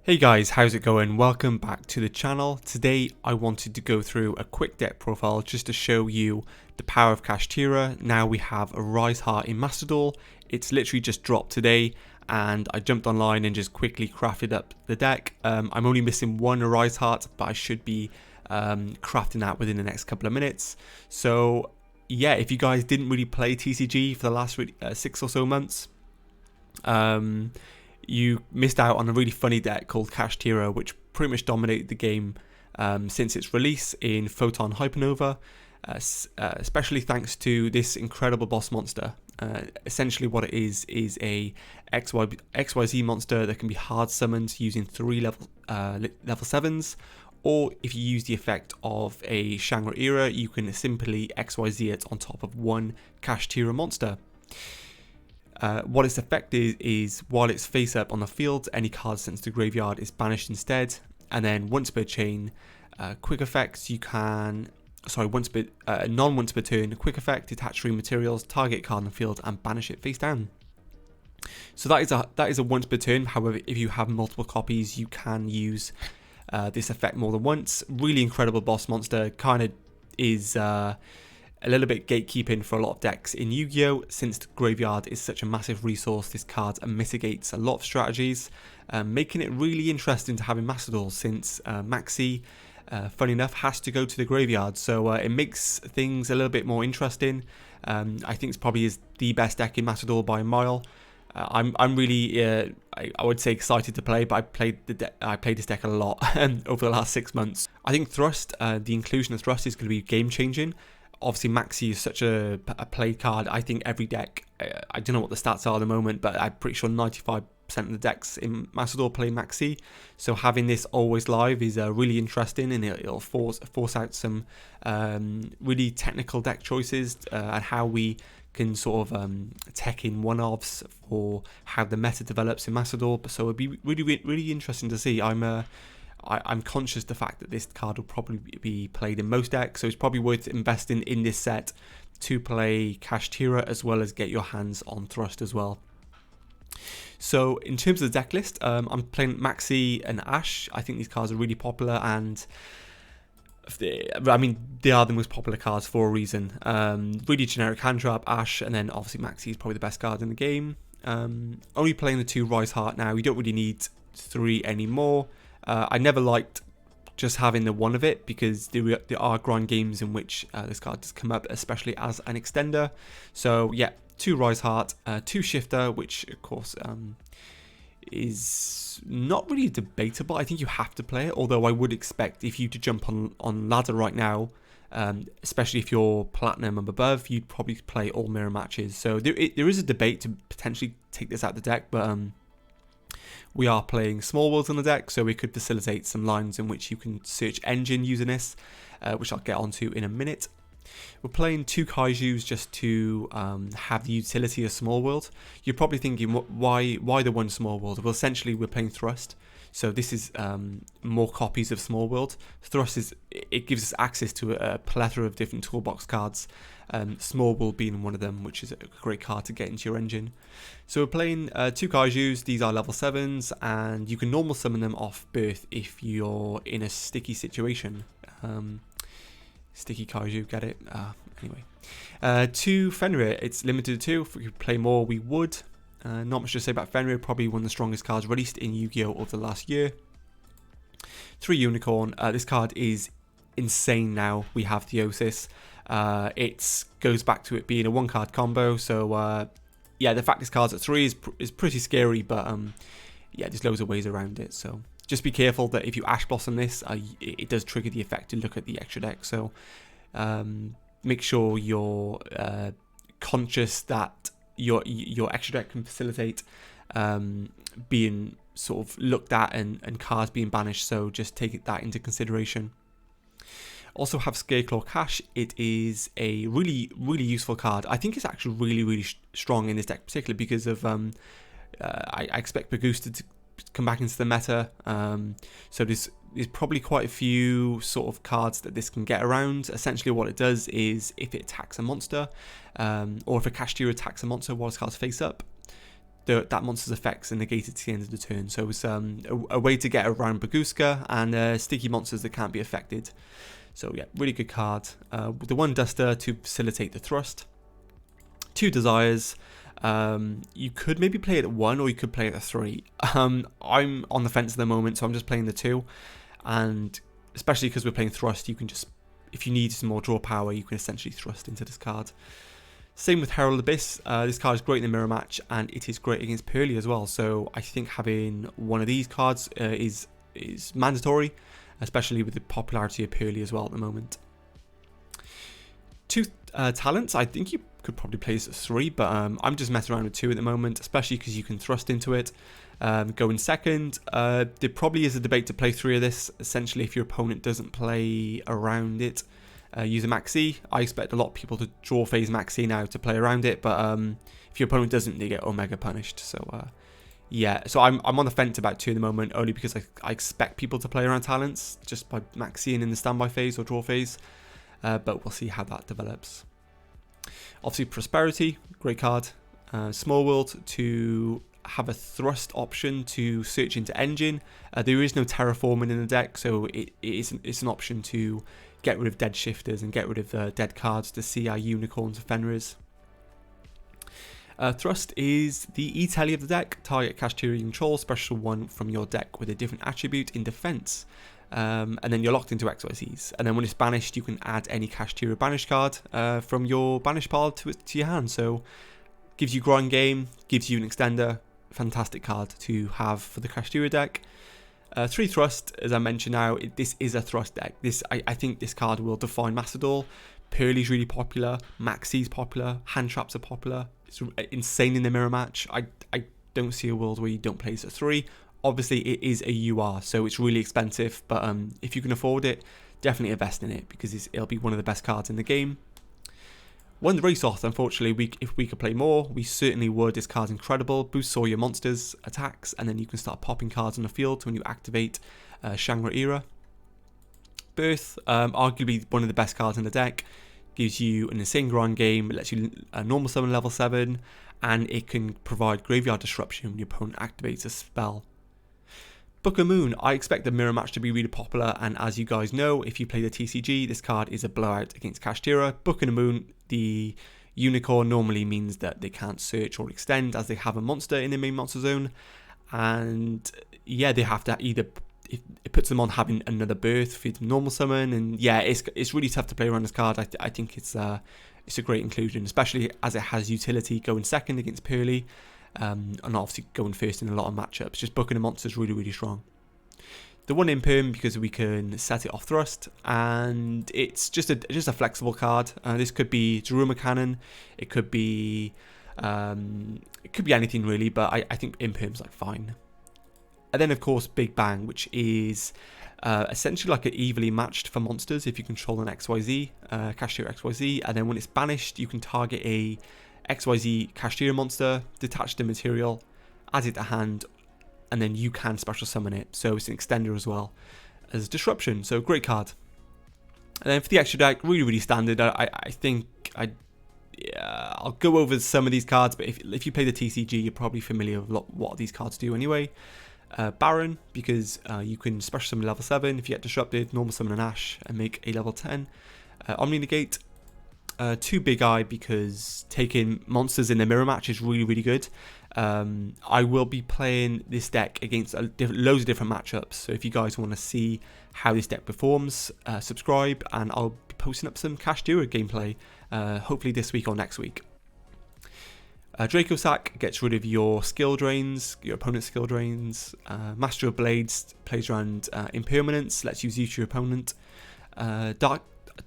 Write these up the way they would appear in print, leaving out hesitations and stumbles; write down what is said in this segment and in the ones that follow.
Hey guys, how's it going? Welcome back to the channel. Today I wanted to go through a quick deck profile just to show you the power of Kashtira. Now we have a Rise Heart in Master Duel. It's literally just dropped today and I jumped online and just quickly crafted up the deck. I'm only missing one Rise Heart, but I should be crafting that within the next couple of minutes. So yeah, if you guys didn't really play TCG for the last 6 or so months, you missed out on a really funny deck called Kashtira, which pretty much dominated the game since its release in Photon Hypernova, especially thanks to this incredible boss monster. Essentially what it is a XYZ monster that can be hard summoned using 3 level 7s, or if you use the effect of a Shangri Era, you can simply XYZ it on top of one Kashtira monster. What its effect is while it's face up on the field, any card sent to the graveyard is banished instead. And then once per chain, quick effects, you can, non-once per turn, quick effect, detach 3 materials, target card on the field and banish it face down. So that is a once per turn. However, if you have multiple copies, you can use this effect more than once. Really incredible boss monster, kind of is a little bit gatekeeping for a lot of decks in Yu-Gi-Oh! Since the graveyard is such a massive resource, this card mitigates a lot of strategies, making it really interesting to have in Master Duel, since Maxi, funny enough, has to go to the graveyard, so it makes things a little bit more interesting. I think it's probably is the best deck in Master Duel by a mile. I'm really, I would say, excited to play, but I played this deck a lot over the last 6 months. I think Thrust, the inclusion of Thrust is going to be game changing. Obviously, Maxi is such a played card. I think every deck, I don't know what the stats are at the moment, but I'm pretty sure 95% of the decks in Master Duel play Maxi. So having this always live is really interesting, and it'll force out some really technical deck choices and how we can sort of tech in one-offs for how the meta develops in Master Duel. So it'd be really interesting to see. I'm conscious of the fact that this card will probably be played in most decks, so it's probably worth investing in this set to play Kashtira as well as get your hands on Thrust as well. So in terms of the deck list, I'm playing Maxi and Ash. I think these cards are really popular, and they are the most popular cards for a reason. Really generic hand trap, Ash, and then obviously Maxi is probably the best card in the game. Only playing the 2 Rise Heart now. You don't really need 3 anymore. I never liked just having the 1 of it, because there are grind games in which this card does come up, especially as an extender. So yeah, 2 Rise Heart, 2 Shifter, which of course is not really debatable. I think you have to play it, although I would expect if you to jump on ladder right now, especially if you're platinum and above, you'd probably play all mirror matches. So there is a debate to potentially take this out of the deck, but we are playing Small Worlds on the deck, so we could facilitate some lines in which you can search engine using this, which I'll get onto in a minute. We're playing 2 Kaijus just to have the utility of Small World. You're probably thinking, why the 1 Small World? Well, essentially we're playing Thrust, so this is more copies of Small World. Thrust it gives us access to a plethora of different toolbox cards. Small World being one of them, which is a great card to get into your engine. So we're playing 2 Kaijus. These are level 7s, and you can normal summon them off birth if you're in a sticky situation. Sticky Kaiju, get it? Anyway. 2 Fenrir, it's limited to 2. If we could play more, we would. Not much to say about Fenrir, probably one of the strongest cards released in Yu-Gi-Oh! Over the last year. 3 Unicorn, this card is insane now. We have Theosis. It goes back to it being a 1-card combo, so yeah, the fact this card's at 3 is pretty scary, but yeah, there's loads of ways around it, so just be careful that if you Ash Blossom this, it does trigger the effect to look at the extra deck, so make sure you're conscious that your extra deck can facilitate being sort of looked at and cards being banished, so just take that into consideration. Also have Scareclaw Cash. It is a really useful card. I think it's actually really strong in this deck, particularly because of I expect Bagooster to come back into the meta. So there's probably quite a few sort of cards that this can get around. Essentially what it does is if it attacks a monster, or if a Kashtira attacks a monster while its cards face up, that monster's effects are negated to the end of the turn. So it's a way to get around Baguska and sticky monsters that can't be affected. So yeah, really good card. With the 1 Duster to facilitate the thrust. 2 Desires. You could maybe play it at 1 or you could play it at 3. I'm on the fence at the moment, so I'm just playing the 2. And especially because we're playing thrust, you can just, if you need some more draw power, you can essentially thrust into this card. Same with Herald Abyss. This card is great in the mirror match, and it is great against Pearly as well. So I think having one of these cards is mandatory, especially with the popularity of Pearly as well at the moment. 2 talents. I think you could probably play this at 3, but I'm just messing around with 2 at the moment, especially because you can thrust into it. Going second. There probably is a debate to play 3 of this. Essentially, if your opponent doesn't play around it. Use a Maxi. I expect a lot of people to draw phase Maxi now to play around it, but if your opponent doesn't, they get Omega punished. So yeah, so I'm on the fence about 2 at the moment, only because I expect people to play around talents just by Maxiing in the standby phase or draw phase, but we'll see how that develops. Obviously, Prosperity, great card. Small World to have a thrust option to search into engine. There is no terraforming in the deck, so it's an option to get rid of dead shifters and get rid of dead cards to see our unicorns and Fenris. Thrust is the E-Telly of the deck. Target Kashtira you control, special 1 from your deck with a different attribute in defense. And then you're locked into XYZs. And then when it's banished, you can add any Kashtira banish card from your banish pile to your hand. So gives you grind game, gives you an extender. Fantastic card to have for the Kashtira deck. 3 Thrust, as I mentioned now, this is a Thrust deck. I think this card will define Macedol. Pearly's really popular. Maxi's popular. Hand Traps are popular. It's insane in the mirror match. I don't see a world where you don't play this at 3. Obviously, it is a UR, so it's really expensive. But if you can afford it, definitely invest in it because it'll be one of the best cards in the game. 1 Race Off, unfortunately, if we could play more, we certainly would. This card's incredible. Boosts all your monsters' attacks, and then you can start popping cards on the field when you activate Shangri-Era. Birth, arguably one of the best cards in the deck. Gives you an insane grind game, it lets you normal summon level 7, and it can provide graveyard disruption when your opponent activates a spell. Book of Moon, I expect the mirror match to be really popular, and as you guys know, if you play the TCG, this card is a blowout against Kashtira. Book of the Moon, the unicorn normally means that they can't search or extend as they have a monster in the main monster zone, and yeah, they have to either, it puts them on having another birth for the normal summon, and yeah, it's really tough to play around this card. I think it's a great inclusion, especially as it has utility going second against Pearly. And obviously going first in a lot of matchups. Just booking a monster is really, really strong. The 1 Imperm because we can set it off thrust, and it's just a flexible card. This could be Daruma Cannon, it could be anything really, but I think Imperm's like fine. And then of course Big Bang, which is essentially like an evenly matched for monsters if you control an XYZ, Kashtira XYZ, and then when it's banished, you can target a XYZ Kashtira monster, detach the material, add it to hand, and then you can special summon it. So it's an extender as well as disruption. So great card. And then for the extra deck, really, really standard. I think I'll go over some of these cards, but if you play the TCG, you're probably familiar with what these cards do anyway. Baron, because you can special summon level 7 if you get disrupted, normal summon an Ash and make a level 10. Omni Negate. 2 Big Eye because taking monsters in the mirror match is really, really good. I will be playing this deck against loads of different matchups, so if you guys want to see how this deck performs, subscribe, and I'll be posting up some Kashtira gameplay hopefully this week or next week. Draco Sack gets rid of your skill drains, your opponent's skill drains. Master of Blades plays around impermanence, lets you use your opponent.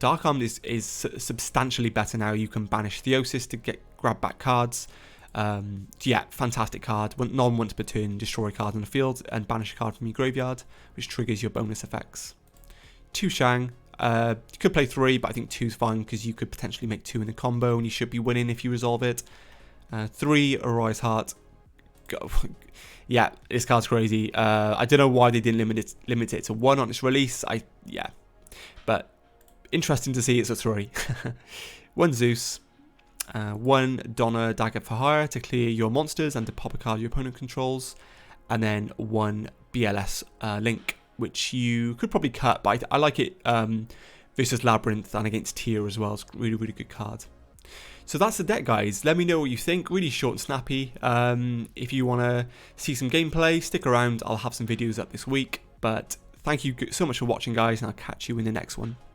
Dark Arm is substantially better now. You can banish Theosis to grab back cards. Yeah, fantastic card. Non-once per turn, destroy a card on the field and banish a card from your graveyard, which triggers your bonus effects. 2 Shang. You could play 3, but I think 2's fine because you could potentially make 2 in a combo and you should be winning if you resolve it. 3 Arise Heart. Yeah, this card's crazy. I don't know why they didn't limit it to 1 on its release. But interesting to see it's a 3. 1 Zeus. 1 Donna Dagger for Hire to clear your monsters and to pop a card your opponent controls, and then 1 BLS Link, which you could probably cut, but I like it versus Labyrinth and against Tier as well. It's a really, really good card. So that's the deck, guys. Let me know what you think. Really short and snappy. If you want to see some gameplay, stick around. I'll have some videos up this week. But thank you so much for watching, guys, and I'll catch you in the next one.